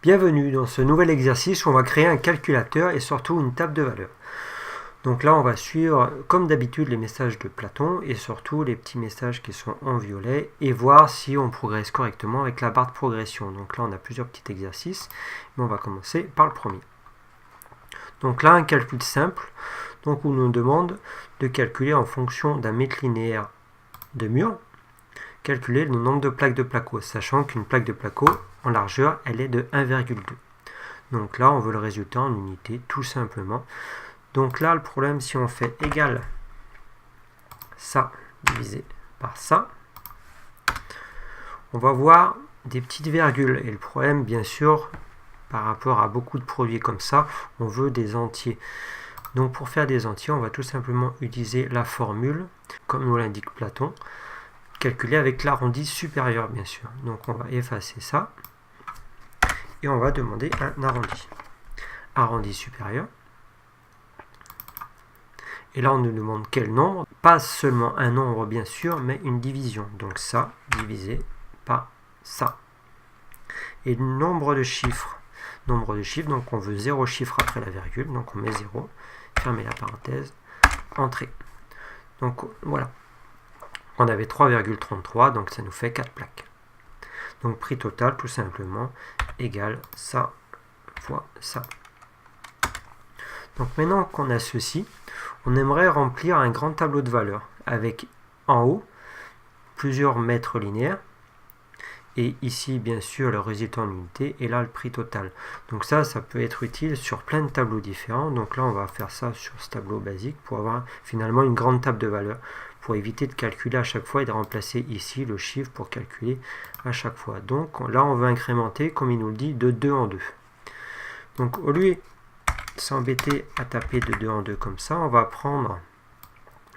Bienvenue dans ce nouvel exercice où on va créer un calculateur et surtout une table de valeurs. Donc là on va suivre comme d'habitude les messages de Platon et surtout les petits messages qui sont en violet et voir si on progresse correctement avec la barre de progression. Donc là on a plusieurs petits exercices, mais on va commencer par le premier. Donc là un calcul simple, donc on nous demande de calculer en fonction d'un mètre linéaire de mur, calculer le nombre de plaques de placo, sachant qu'une plaque de placo en largeur elle est de 1,2. Donc là on veut le résultat en unité tout simplement. Donc là le problème, si on fait égal ça divisé par ça, on va voir des petites virgules et le problème bien sûr par rapport à beaucoup de produits comme ça, on veut des entiers. Donc pour faire des entiers on va tout simplement utiliser la formule comme nous l'indique Platon, calculer avec l'arrondi supérieur bien sûr. Donc on va effacer ça et on va demander un arrondi. Arrondi supérieur. Et là on nous demande quel nombre, pas seulement un nombre bien sûr, mais une division. Donc ça divisé par ça. Et le nombre de chiffres, donc on veut 0 chiffre après la virgule, donc on met 0, fermez la parenthèse, entrée. Donc voilà. On avait 3,33, donc ça nous fait 4 plaques. Donc prix total, tout simplement, égale ça fois ça. Donc maintenant qu'on a ceci, on aimerait remplir un grand tableau de valeurs avec en haut plusieurs mètres linéaires et ici bien sûr le résultat en unité et là le prix total. Donc ça peut être utile sur plein de tableaux différents. Donc là on va faire ça sur ce tableau basique pour avoir finalement une grande table de valeurs, pour éviter de calculer à chaque fois et de remplacer ici le chiffre pour calculer à chaque fois. Donc là on veut incrémenter, comme il nous le dit, de 2 en 2. Donc au lieu de s'embêter à taper de 2 en 2 comme ça, on va prendre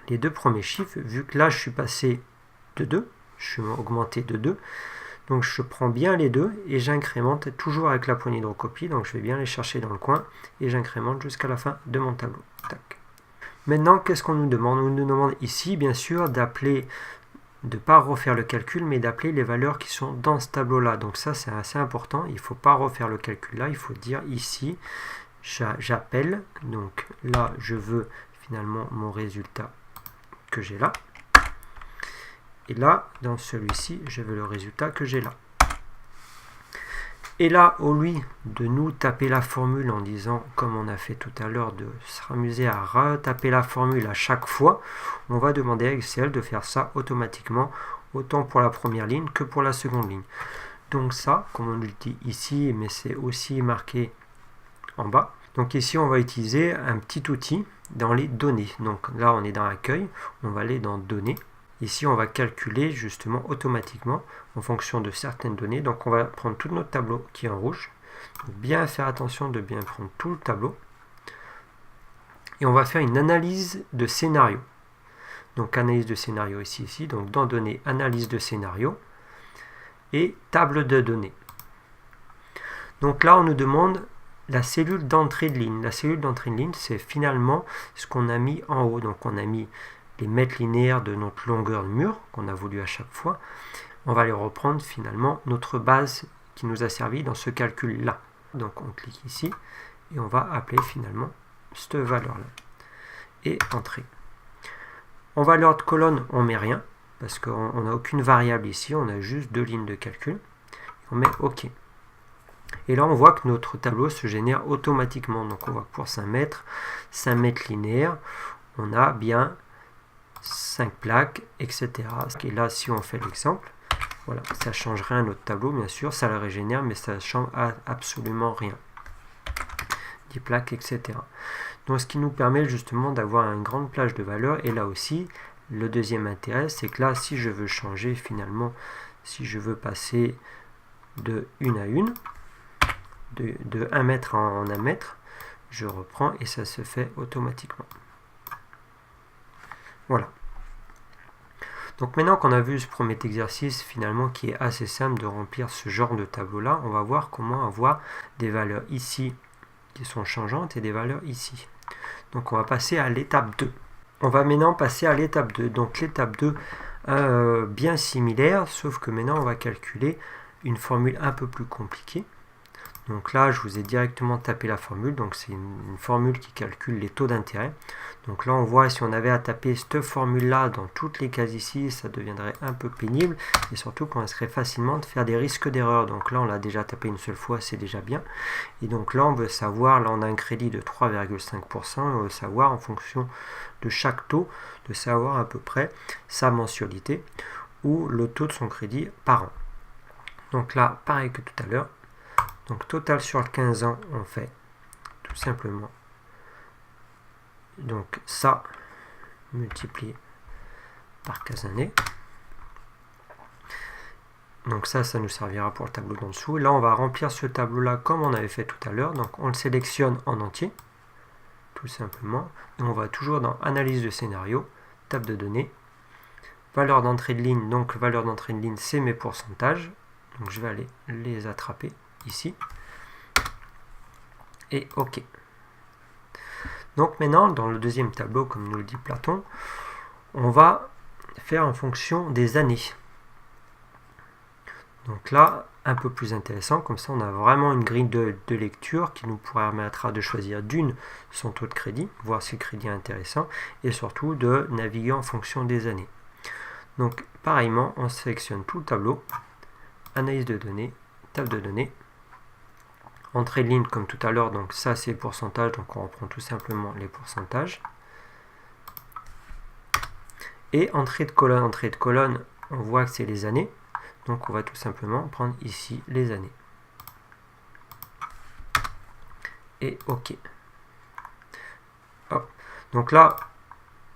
les deux premiers chiffres, vu que là je suis passé de 2, je suis augmenté de 2, donc je prends bien les deux et j'incrémente toujours avec la poignée de recopie, donc je vais bien les chercher dans le coin et j'incrémente jusqu'à la fin de mon tableau. Tac. Maintenant, qu'est-ce qu'on nous demande? On nous demande ici, bien sûr, d'appeler, de ne pas refaire le calcul, mais d'appeler les valeurs qui sont dans ce tableau-là. Donc ça, c'est assez important. Il ne faut pas refaire le calcul là. Il faut dire ici, j'appelle. Donc là, je veux finalement mon résultat que j'ai là. Et là, dans celui-ci, je veux le résultat que j'ai là. Et là, au lieu de nous taper la formule en disant, comme on a fait tout à l'heure, de s'amuser à retaper la formule à chaque fois, on va demander à Excel de faire ça automatiquement, autant pour la première ligne que pour la seconde ligne. Donc ça, comme on le dit ici, mais c'est aussi marqué en bas. Donc ici, on va utiliser un petit outil dans les données. Donc là, on est dans accueil, on va aller dans données. Ici, on va calculer justement automatiquement en fonction de certaines données. Donc, on va prendre tout notre tableau qui est en rouge. Donc, bien faire attention de bien prendre tout le tableau. Et on va faire une analyse de scénario. Donc, analyse de scénario ici. Donc, dans données, analyse de scénario et table de données. Donc là, on nous demande la cellule d'entrée de ligne. La cellule d'entrée de ligne, c'est finalement ce qu'on a mis en haut. Donc, on a mis les mètres linéaires de notre longueur de mur qu'on a voulu à chaque fois. On va les reprendre finalement notre base qui nous a servi dans ce calcul là. Donc on clique ici et on va appeler finalement cette valeur là et entrer. En valeur de colonne on met rien parce qu'on n'a aucune variable ici, on a juste deux lignes de calcul. On met OK. Et là on voit que notre tableau se génère automatiquement. Donc on voit que pour 5 mètres linéaires, on a bien 5 plaques, etc. Et là, si on fait l'exemple, voilà, ça ne change rien à notre tableau, bien sûr, ça le régénère, mais ça ne change absolument rien. 10 plaques, etc. Donc, ce qui nous permet justement d'avoir une grande plage de valeurs. Et là aussi, le deuxième intérêt, c'est que là, si je veux changer finalement, si je veux passer de 1 à 1, de 1 mètre en 1 mètre, je reprends et ça se fait automatiquement. Voilà. Donc maintenant qu'on a vu ce premier exercice finalement qui est assez simple de remplir ce genre de tableau là, on va voir comment avoir des valeurs ici qui sont changeantes et des valeurs ici. Donc on va passer à l'étape 2. On va maintenant passer à l'étape 2. Donc l'étape 2 bien similaire, sauf que maintenant on va calculer une formule un peu plus compliquée. Donc là, je vous ai directement tapé la formule. Donc c'est une formule qui calcule les taux d'intérêt. Donc là, on voit si on avait à taper cette formule-là dans toutes les cases ici, ça deviendrait un peu pénible. Et surtout qu'on risquerait facilement de faire des risques d'erreur. Donc là, on l'a déjà tapé une seule fois, c'est déjà bien. Et donc là, on veut savoir, là on a un crédit de 3,5%. On veut savoir en fonction de chaque taux, de savoir à peu près sa mensualité ou le taux de son crédit par an. Donc là, pareil que tout à l'heure. Donc total sur le 15 ans, on fait tout simplement donc ça multiplié par 15 années. Donc ça nous servira pour le tableau d'en dessous. Là, on va remplir ce tableau-là comme on avait fait tout à l'heure. Donc on le sélectionne en entier, tout simplement. Et on va toujours dans analyse de scénario, table de données, valeur d'entrée de ligne. Donc valeur d'entrée de ligne, c'est mes pourcentages. Donc je vais aller les attraper ici. Et OK. Donc maintenant, dans le deuxième tableau, comme nous le dit Platon, on va faire en fonction des années. Donc là, un peu plus intéressant, comme ça on a vraiment une grille de lecture qui nous permettra de choisir d'une son taux de crédit, voir si le crédit est intéressant, et surtout de naviguer en fonction des années. Donc pareillement, on sélectionne tout le tableau, analyse de données, table de données, entrée de ligne comme tout à l'heure, donc ça c'est le pourcentage, donc on reprend tout simplement les pourcentages. Et entrée de colonne, on voit que c'est les années, donc on va tout simplement prendre ici les années. Et OK. Hop. Donc là,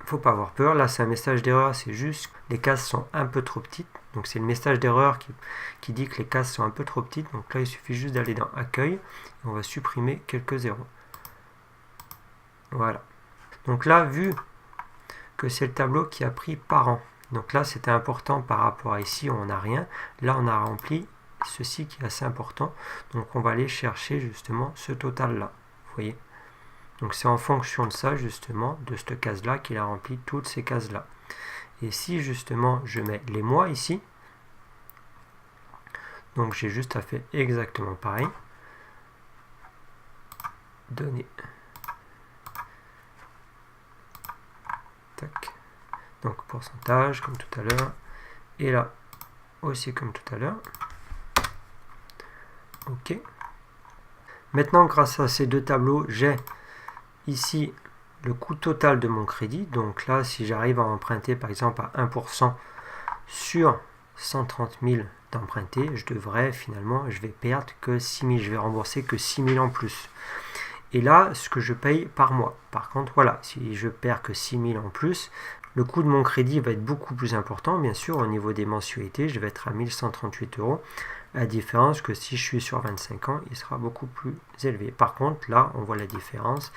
il ne faut pas avoir peur, là c'est un message d'erreur, c'est juste les cases sont un peu trop petites. Donc c'est le message d'erreur qui dit que les cases sont un peu trop petites. Donc là il suffit juste d'aller dans accueil et on va supprimer quelques zéros. Voilà. Donc là, vu que c'est le tableau qui a pris par an, donc là c'était important par rapport à ici où on n'a rien, là on a rempli ceci qui est assez important, donc on va aller chercher justement ce total là, vous voyez. Donc c'est en fonction de ça justement, de cette case là qu'il a rempli toutes ces cases là. Et si justement je mets les mois ici, donc j'ai juste à faire exactement pareil, données, tac, donc pourcentage comme tout à l'heure, et là aussi comme tout à l'heure. OK. Maintenant, grâce à ces deux tableaux, j'ai ici le coût total de mon crédit. Donc là, si j'arrive à emprunter par exemple à 1% sur 130 000 d'emprunter, je devrais finalement, je vais perdre que 6 000, je vais rembourser que 6 000 en plus. Et là, ce que je paye par mois. Par contre, voilà, si je perds que 6 000 en plus, le coût de mon crédit va être beaucoup plus important. Bien sûr, au niveau des mensualités, je vais être à 1138 €. La différence que si je suis sur 25 ans, il sera beaucoup plus élevé. Par contre, là, on voit la différence.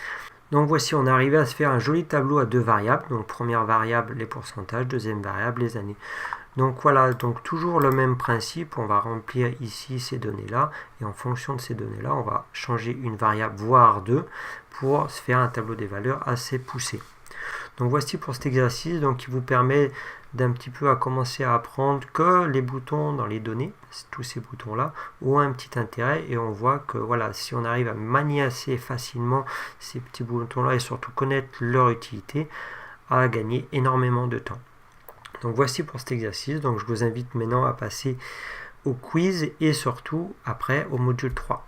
Donc voici, on est arrivé à se faire un joli tableau à deux variables. Donc première variable, les pourcentages, deuxième variable, les années. Donc voilà, donc toujours le même principe, on va remplir ici ces données-là, et en fonction de ces données-là, on va changer une variable, voire deux, pour se faire un tableau des valeurs assez poussé. Donc voici pour cet exercice, donc qui vous permet d'un petit peu à commencer à apprendre que les boutons dans les données, tous ces boutons-là, ont un petit intérêt, et on voit que voilà, si on arrive à manier assez facilement ces petits boutons-là, et surtout connaître leur utilité, à gagner énormément de temps. Donc voici pour cet exercice, donc je vous invite maintenant à passer au quiz et surtout après au module 3.